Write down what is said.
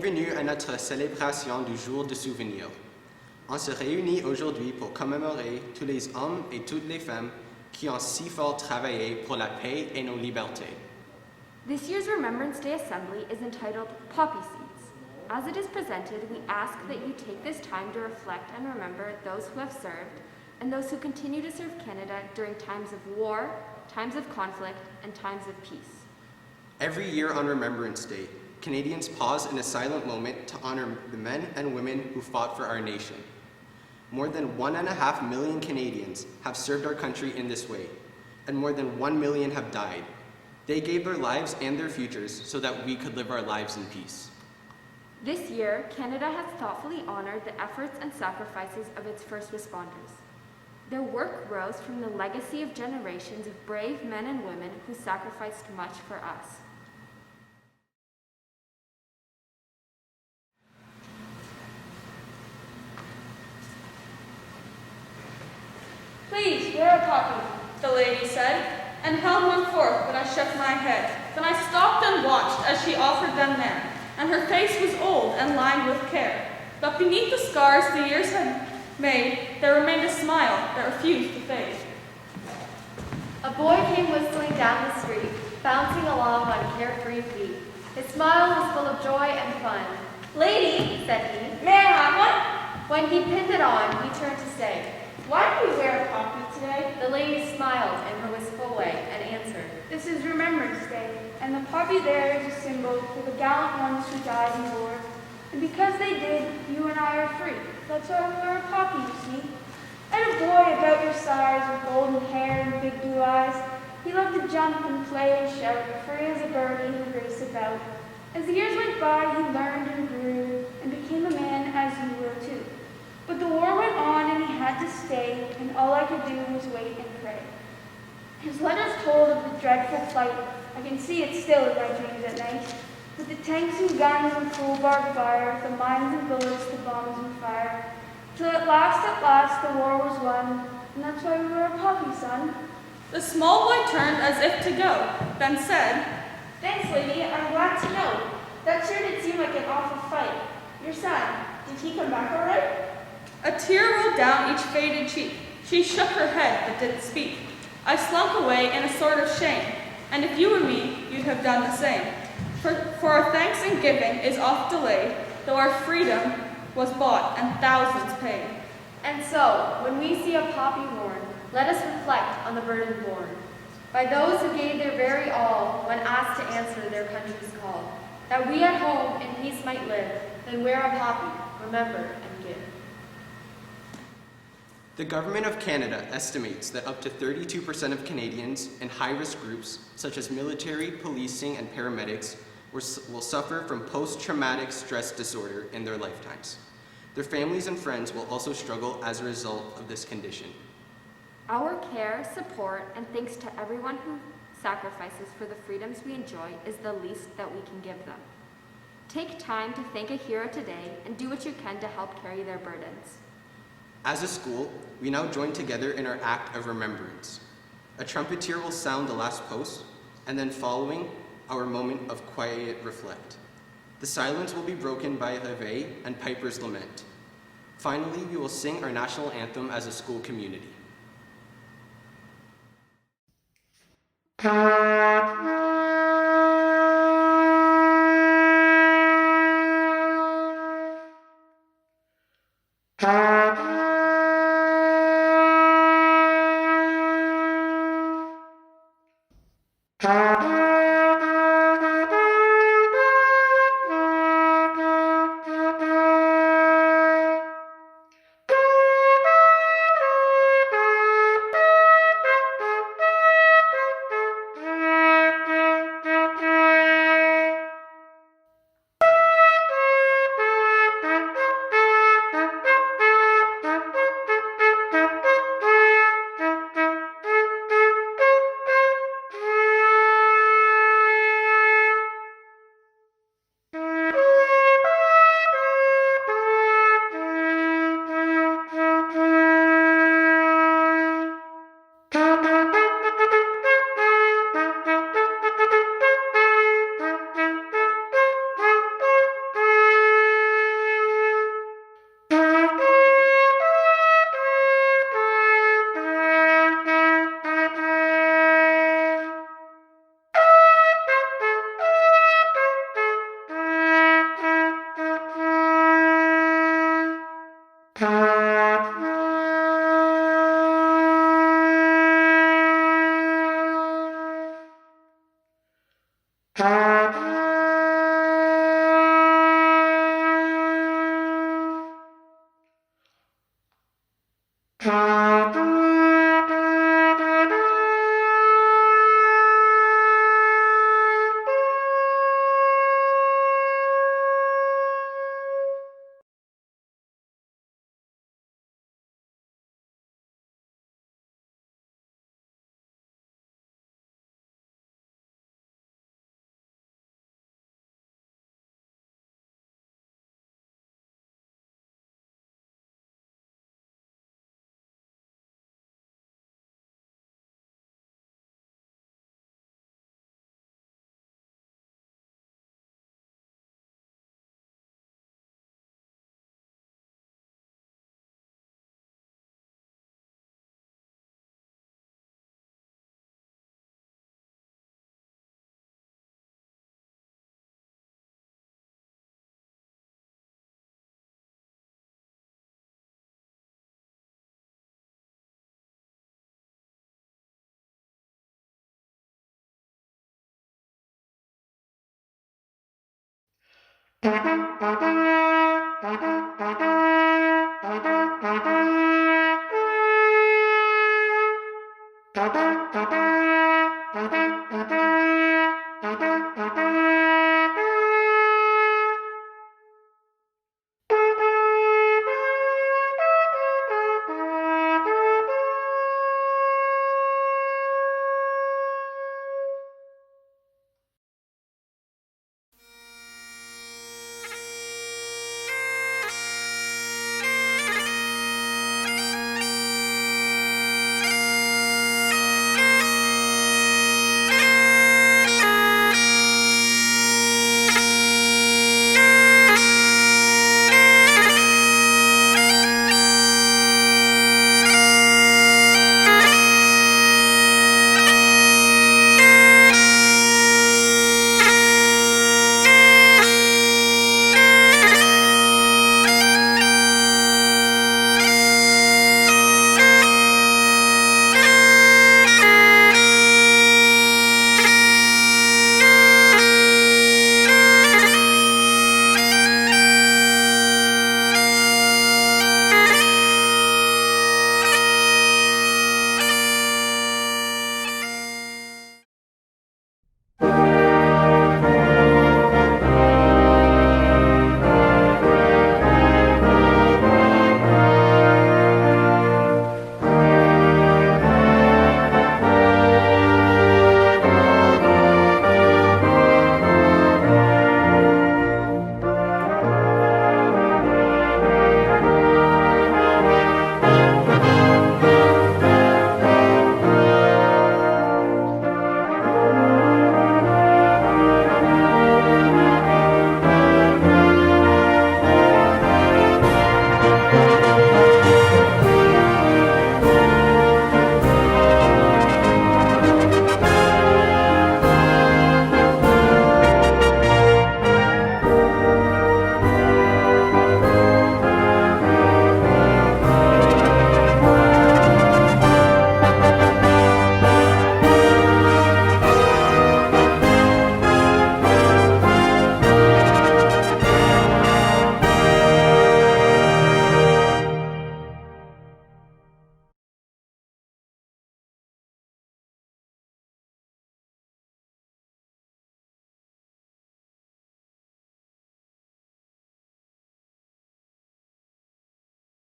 Bienvenue à notre célébration du jour de souvenir. On se réunit aujourd'hui pour commémorer tous les hommes et toutes les femmes qui ont si fort travaillé pour la paix et nos libertés. This year's Remembrance Day Assembly is entitled Poppy Seeds. As it is presented, we ask that you take this time to reflect and remember those who have served and those who continue to serve Canada during times of war, times of conflict, and times of peace. Every year on Remembrance Day, Canadians pause in a silent moment to honor the men and women who fought for our nation. More than 1.5 million Canadians have served our country in this way, and more than 1 million have died. They gave their lives and their futures so that we could live our lives in peace. This year, Canada has thoughtfully honored the efforts and sacrifices of its first responders. Their work rose from the legacy of generations of brave men and women who sacrificed much for us. Please, wear a poppy, the lady said, and held one forth, but I shook my head. Then I stopped and watched as she offered them there, and her face was old and lined with care. But beneath the scars the years had made, there remained a smile that refused to fade. A boy came whistling down the street, bouncing along on carefree feet. His smile was full of joy and fun. "Lady," said he, "May I have one?" When he pinned it on, he turned to say, "Why do we wear a poppy today?" The lady smiled in her wistful way and answered, "This is Remembrance Day, and the poppy there is a symbol for the gallant ones who died in war. And because they did, you and I are free. That's why we wear a poppy, you see." And a boy about your size with golden hair and big blue eyes, he loved to jump and play and shout, for he was a birdie who raced about. As the years went by, he learned and grew and became a man as you will too. But the war went on and he had to stay, and all I could do was wait and pray. His letters told of the dreadful fight. I can see it still in my dreams at night. With the tanks and guns and cruel barbed fire, the mines and bullets, the bombs and fire. Till at last, the war was won, and that's why we wear a poppy, son. The small boy turned as if to go, then said, "Thanks, lady, I'm glad to know. That sure did seem like an awful fight. Your son, did he come back all right?" A tear rolled down each faded cheek. She shook her head but didn't speak. I slunk away in a sort of shame, and if you were me, you'd have done the same. For our thanks and giving is oft delayed, though our freedom was bought and thousands paid. And so, when we see a poppy worn, let us reflect on the burden borne by those who gave their very all when asked to answer their country's call, that we at home in peace might live, then wear a poppy, remember and give. The Government of Canada estimates that up to 32% of Canadians in high-risk groups, such as military, policing, and paramedics, will suffer from post-traumatic stress disorder in their lifetimes. Their families and friends will also struggle as a result of this condition. Our care, support, and thanks to everyone who sacrifices for the freedoms we enjoy is the least that we can give them. Take time to thank a hero today and do what you can to help carry their burdens. As a school, we now join together in our act of remembrance. A trumpeter will sound the last post, and then following, our moment of quiet reflect. The silence will be broken by a reveille and piper's lament. Finally, we will sing our national anthem as a school community.